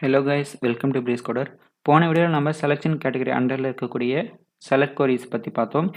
Hello guys, welcome to Breeze Coder. போன வீடியோவில் நம்ம செலக்ஷன் கேட்டகரி அண்டரில் இருக்கக்கூடிய செலக்ட் கொரிஸ் பற்றி பார்த்தோம்.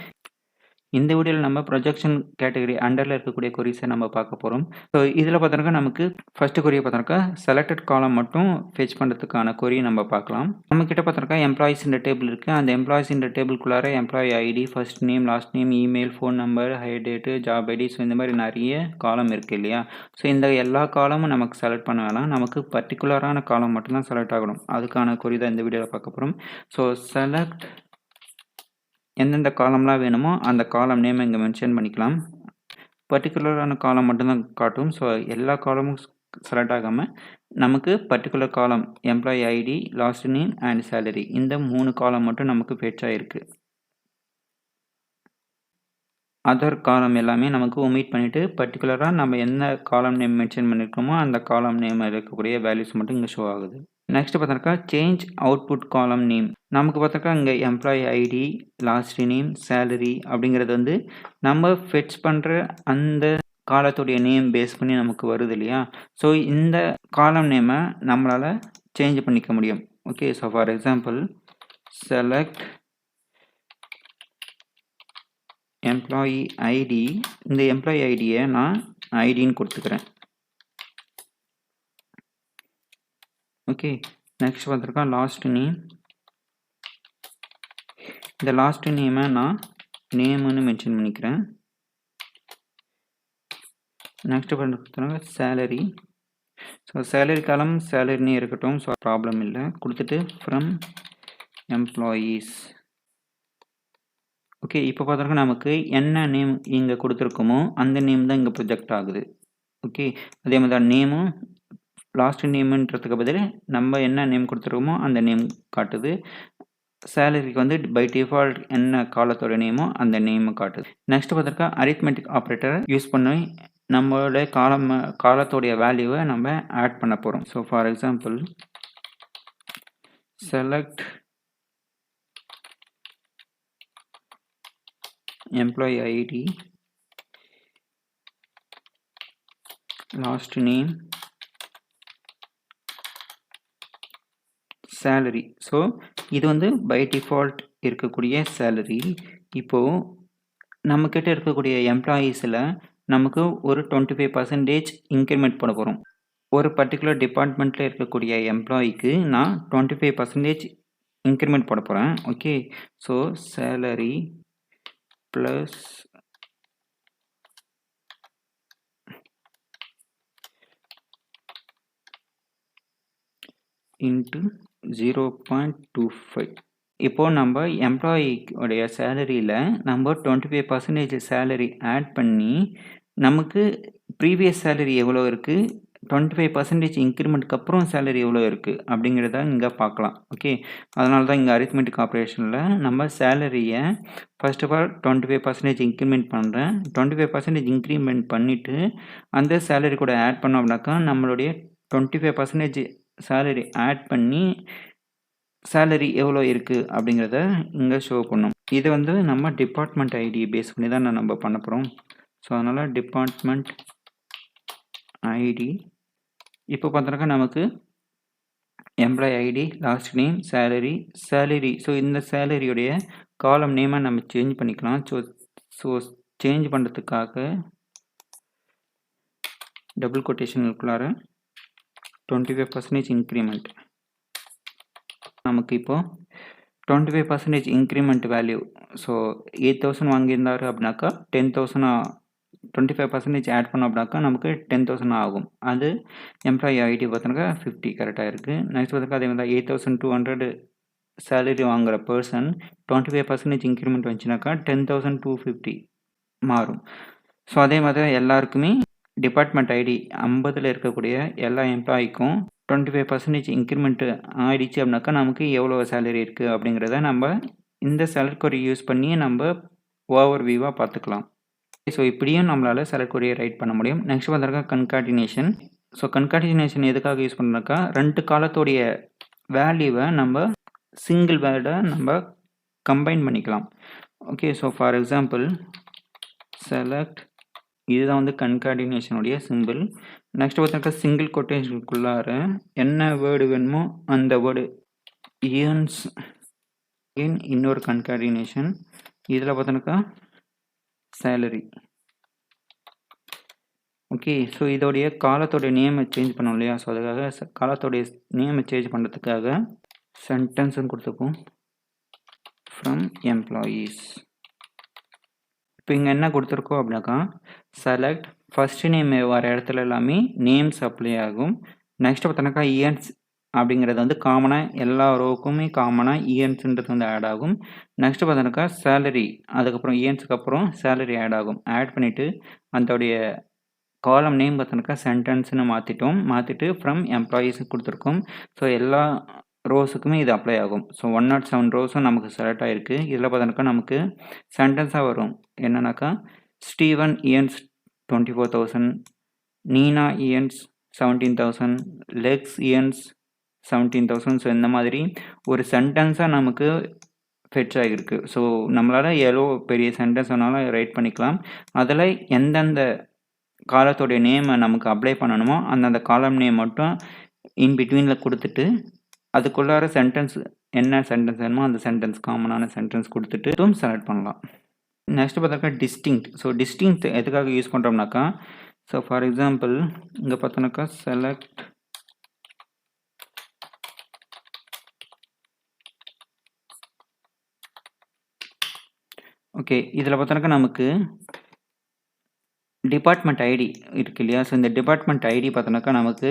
இந்த வீடியோவில் நம்ம ப்ரொஜெக்ஷன் கேட்டகரி அண்டரில் இருக்கக்கூடிய கொரிஸை நம்ம பார்க்க போகிறோம். ஸோ இதில் பார்த்தோம்னா நமக்கு ஃபஸ்ட்டு கொரியை பார்த்தோம்னா செலக்டட் காலம் மட்டும் ஃபெச் பண்ணுறதுக்கான கொரியை நம்ம பார்க்கலாம். நம்மக்கிட்ட பார்த்தோம்னா எம்ப்ளாயிஸ் இந்த டேபிள் இருக்குது. அந்த எம்ப்ளாயிஸ் இந்த டேபிள்குள்ளார employee ID, first name, last name, email, phone number, hire date, job ID, so இந்த மாதிரி நிறைய காலம் இருக்குது இல்லையா. ஸோ இந்த எல்லா காலமும் நமக்கு செலக்ட் பண்ண வேணாம், நமக்கு பர்டிகுலரான காலம் மட்டும்தான் செலக்ட் ஆகணும். அதுக்கான கொரி தான் இந்த வீடியோவில் பார்க்க போகிறோம். ஸோ செலக்ட் எந்தெந்த காலம்லாம் வேணுமோ அந்த காலம் நேம் இங்கே மென்ஷன் பண்ணிக்கலாம். பர்டிகுலரான காலம் மட்டும்தான் காட்டும். ஸோ எல்லா காலமும் செலக்ட் ஆகாமல் நமக்கு particular column employee ID, last name and salary, இந்த 3 காலம் மட்டும் நமக்கு ஃபெச் ஆகிருக்கு. அதர் காலம் எல்லாமே நமக்கு ஒமிட் பண்ணிவிட்டு பர்டிகுலராக நம்ம என்ன காலம் நேம் மென்ஷன் பண்ணியிருக்கோமோ அந்த காலம் நேம் இருக்கக்கூடிய வேல்யூஸ் மட்டும் இங்கே ஷோ ஆகுது. நெக்ஸ்ட் பார்த்தாக்கா சேஞ்ச் அவுட்புட் காலம் நேம். நமக்கு பார்த்தாக்கா இங்கே employee ID, last name, salary அப்படிங்கிறது வந்து நம்ம ஃபெச் பண்ணுற அந்த காலத்துடைய நேம் பேஸ் பண்ணி நமக்கு வருது இல்லையா. ஸோ இந்த காலம் நேமை நம்மளால் சேஞ்ச் பண்ணிக்க முடியும். Okay, so for example select employee ID. இந்த எம்ப்ளாயி ஐடியை நான் ஐடின்னு கொடுத்துக்கிறேன். ஓகே, நெக்ஸ்ட் பார்த்துருக்கா லாஸ்ட் நேம். இந்த லாஸ்ட் நேமை நான் நேம்னு மென்ஷன் பண்ணிக்கிறேன். நெக்ஸ்ட் பார்த்துருக்காங்க சேலரி. ஸோ சேலரி காலம் சேலரினே இருக்கட்டும், ஸோ ப்ராப்ளம் இல்லை. கொடுத்துட்டு ஃப்ரம் எம்ப்ளாயீஸ். ஓகே, இப்போ பார்த்துருக்கா நமக்கு என்ன நேம் இங்கே கொடுத்துருக்கோமோ அந்த நேம் தான் இங்கே ப்ரொஜெக்ட் ஆகுது. ஓகே, அதே மாதிரி தான் நேமும் லாஸ்ட் நேம்ன்றதுக்கு பதில் நம்ம என்ன நேம் கொடுத்துருக்கோமோ அந்த நேம் காட்டுது. சேலரிக்கு வந்து பை டிஃபால்ட் என்ன காலத்தோட நேமோ அந்த நேமை காட்டுது. நெக்ஸ்ட் பார்த்துருக்கா அரித்மெட்டிக் ஆப்ரேட்டரை யூஸ் பண்ணி நம்மளோட காலத்தோடைய வேல்யூவை நம்ம ஆட் பண்ண போகிறோம். So for example select employee ID, last name, salary. So இது வந்து பை டிஃபால்ட் இருக்கக்கூடிய சேலரி. இப்போது நம்மக்கிட்ட இருக்கக்கூடிய எம்ப்ளாயீஸில் நமக்கு ஒரு 25% இன்க்ரிமெண்ட் பண்ண போகிறோம். ஒரு பர்டிகுலர் டிபார்ட்மெண்ட்டில் இருக்கக்கூடிய எம்ப்ளாயிக்கு நான் 25% இன்க்ரிமெண்ட் பண்ண போகிறேன். Okay, so salary plus into 0.25. இப்போது நம்ம எம்ப்ளாயியோடைய சேலரியில் நம்ம 25% சேலரி ஆட் பண்ணி நமக்கு ப்ரீவியஸ் சேலரி எவ்வளோ இருக்குது, 25% இன்க்ரிமெண்ட்டுக்கு அப்புறம் சேலரி எவ்வளோ இருக்குது அப்படிங்கிறத இங்கே பார்க்கலாம். ஓகே, அதனால தான் இங்கே அரித்மெட்டிக் ஆப்ரேஷனில் நம்ம சேலரியை ஃபர்ஸ்ட் ஆஃப் ஆல் 25% இன்க்ரிமெண்ட் பண்ணுறேன். 25% இன்க்ரிமெண்ட் பண்ணிவிட்டு அந்த சேலரி கூட ஆட் பண்ணோம் அப்படின்னாக்கா நம்மளுடைய 25% சேலரி ஆட் பண்ணி சேலரி எவ்வளோ இருக்குது அப்படிங்கிறத இங்கே ஷோ பண்ணும். இது வந்து நம்ம டிபார்ட்மெண்ட் ஐடி பேஸ் பண்ணி தான் நம்ம பண்ண போகிறோம். ஸோ அதனால் டிபார்ட்மெண்ட் ஐடி. இப்போ பார்த்தோன்னாக்கா நமக்கு employee ID, last name, salary. So இந்த சேலரியுடைய காலம் நேமை நம்ம சேஞ்ச் பண்ணிக்கலாம். ஸோ சேஞ்ச் பண்ணுறதுக்காக டபுள் கொட்டேஷனுக்குள்ளார 25% இன்க்ரிமெண்ட். நமக்கு இப்போது 25% இன்க்ரிமெண்ட் வேல்யூ. ஸோ 8,000 வாங்கியிருந்தார் அப்படின்னாக்கா 10,000 25% ஆட் பண்ணோம் அப்படின்னாக்கா நமக்கு 10,000 ஆகும். அது எம்ப்ளாயி ஐடி பார்த்தோன்னாக்கா 50 கரெக்டாக இருக்குது. நெக்ஸ்ட் பார்த்தாக்கா அதே மாதிரி 8,200 சேலரி வாங்குகிற பர்சன் 25% இன்க்ரிமெண்ட் வந்துச்சுனாக்கா 10,250 மாறும். ஸோ அதே மாதிரி தான் எல்லாருக்குமே டிபார்ட்மெண்ட் ஐடி 50 இருக்கக்கூடிய எல்லா எம்ப்ளாயிக்கும் 25% இன்க்ரிமெண்ட் ஆயிடுச்சு அப்படின்னாக்கா நமக்கு எவ்வளோ சேலரி இருக்குது அப்படிங்கிறத நம்ம இந்த செலக்ட் கொரி யூஸ் பண்ணி நம்ம ஓவர் வியூவாக பார்த்துக்கலாம். ஸோ இப்படியும் நம்மளால் செலக்ட் கொரியை ரைட் பண்ண முடியும். நெக்ஸ்ட் பார்த்தாக்கா கன்காட்டினேஷன். ஸோ கன்காட்டினேஷன் எதுக்காக யூஸ் பண்ணுறாக்கா 2 காலத்தோடைய வேல்யூவை நம்ம சிங்கிள் வேர்டை நம்ம கம்பைன் பண்ணிக்கலாம். Okay, so for example select, இதுதான் வந்து கன்காட்டினேஷனுடைய சிம்பிள். நெக்ஸ்ட் பார்த்தீங்கன்னா சிங்கிள் கொட்டேஷனுக்குள்ளார என்ன வேர்டு வேணுமோ அந்த வேர்டு இயர்ன்ஸ் இன் இன்னொரு கன்காடினேஷன். இதில் பார்த்தோன்னாக்கா சேலரி. ஓகே, ஸோ இதோடைய காலத்தோடைய நேமை சேஞ்ச் பண்ணோம் இல்லையா? ஸோ அதுக்காக காலத்தோடைய நேமை சேஞ்ச் பண்ணுறதுக்காக சென்டென்ஸ்ன்னு கொடுத்துப்போம் ஃப்ரம் எம்ப்ளாயீஸ். இப்போ இங்கே என்ன கொடுத்துருக்கோம் அப்படின்னாக்கா செலக்ட் ஃபஸ்ட்டு நேம் வர இடத்துல எல்லாமே நேம்ஸ் அப்ளை ஆகும். நெக்ஸ்ட் பார்த்தோன்னாக்கா இயர்ன்ஸ் அப்படிங்கிறது வந்து காமனாக எல்லா ரோவுக்குமே காமனாக இயர்ன்ஸுன்றது வந்து ஆட் ஆகும். நெக்ஸ்ட் பார்த்தோன்னாக்கா சேலரி, அதுக்கப்புறம் இயர்ன்ஸுக்கு அப்புறம் சேலரி ஆட் ஆகும். ஆட் பண்ணிவிட்டு அதோடைய காலம் நேம் பார்த்தோன்னாக்கா சென்டென்ஸ்னு மாற்றிட்டு ஃப்ரம் எம்ப்ளாயீஸ் கொடுத்துருக்கோம். ஸோ எல்லா ரோஸுக்குமே இது அப்ளை ஆகும். ஸோ 107 ரோஸும் நமக்கு செலக்ட் ஆகிருக்கு. இதில் பார்த்தோன்னாக்கா நமக்கு சென்டென்ஸாக வரும் என்னன்னாக்கா ஸ்டீவன் இயர்ன்ஸ் 24,000, நீனா இயர்ன்ஸ் 17,000, லெக்ஸ் இயர்ன்ஸ் 17,000. ஸோ இந்த மாதிரி ஒரு சென்டென்ஸாக நமக்கு ஃபெட்ச் ஆகிருக்கு. ஸோ நம்மளால் எவ்வளோ பெரிய சென்டென்ஸ் வேணாலும் ரைட் பண்ணிக்கலாம். அதில் எந்தெந்த காலத்தோடைய நேமை நமக்கு அப்ளை பண்ணணுமோ அந்தந்த காலம் நேம் மட்டும் இன் பிட்வீனில் கொடுத்துட்டு அதுக்குள்ளார சென்டென்ஸ் என்ன சென்டென்ஸ் வேணுமோ அந்த சென்டென்ஸ் காமனான சென்டென்ஸ் கொடுத்துட்டு செலக்ட் பண்ணலாம். நெக்ஸ்ட் பார்த்தாக்கா டிஸ்டிங்க்ட். ஸோ டிஸ்டிங்க்ட் எதுக்காக யூஸ் பண்ணுறோம்னாக்கா ஸோ ஃபார் எக்ஸாம்பிள் இங்கே பார்த்தோன்னாக்கா செலக்ட் ஓகே, இதில் பார்த்தோன்னாக்கா நமக்கு டிபார்ட்மெண்ட் ஐடி இருக்கு இல்லையா? ஸோ இந்த டிபார்ட்மெண்ட் ஐடி பார்த்தோன்னாக்கா நமக்கு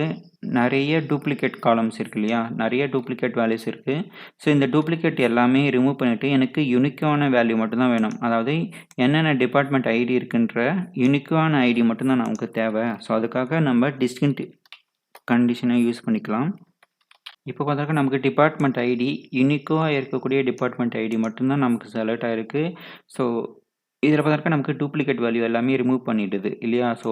நிறைய டூப்ளிகேட் காலம்ஸ் இருக்கு இல்லையா? நிறைய டூப்ளிகேட் வேல்யூஸ் இருக்குது. ஸோ இந்த டூப்ளிகேட் எல்லாமே ரிமூவ் பண்ணிவிட்டு எனக்கு யூனிக்கான வேல்யூ மட்டும்தான் வேணும். அதாவது என்னென்ன டிபார்ட்மெண்ட் ஐடி இருக்குன்ற யூனிக்கான ஐடி மட்டும்தான் நமக்கு தேவை. ஸோ அதுக்காக நம்ம டிஸ்டிங்க்ட் கண்டிஷனை யூஸ் பண்ணிக்கலாம். இப்போ பார்த்தாக்கா நமக்கு டிபார்ட்மெண்ட் ஐடி யூனிக்காக இருக்கக்கூடிய டிபார்ட்மெண்ட் ஐடி மட்டும்தான் நமக்கு செலக்ட் ஆகிருக்கு. ஸோ இதில் பார்த்தாக்கா நமக்கு டூப்ளிகேட் வேல்யூ எல்லாமே ரிமூவ் பண்ணிடுது இல்லையா? ஸோ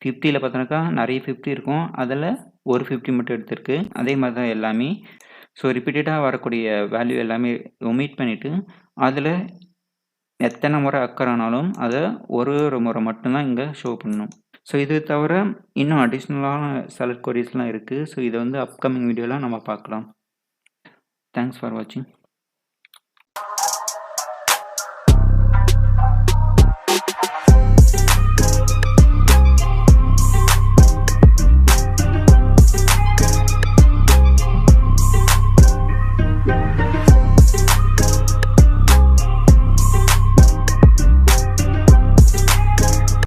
50ல் பார்த்தோன்னாக்கா நிறைய 50 இருக்கும். அதில் ஒரு 50 மட்டும் எடுத்திருக்கு. அதே மாதிரி தான் எல்லாமே. ஸோ ரிப்பீட்டடாக வரக்கூடிய வேல்யூ எல்லாமே ஒமிட் பண்ணிவிட்டு அதில் எத்தனை முறை அக்கர் ஆனாலும் அதை ஒரு முறை மட்டும்தான் இங்கே ஷோ பண்ணணும். ஸோ இது தவிர இன்னும் அடிஷ்னலான செலக்ட் கொரீஸ்லாம் இருக்குது. ஸோ இதை வந்து அப்கமிங் வீடியோவில் நம்ம பார்க்கலாம். தேங்க்ஸ் ஃபார் வாட்சிங்.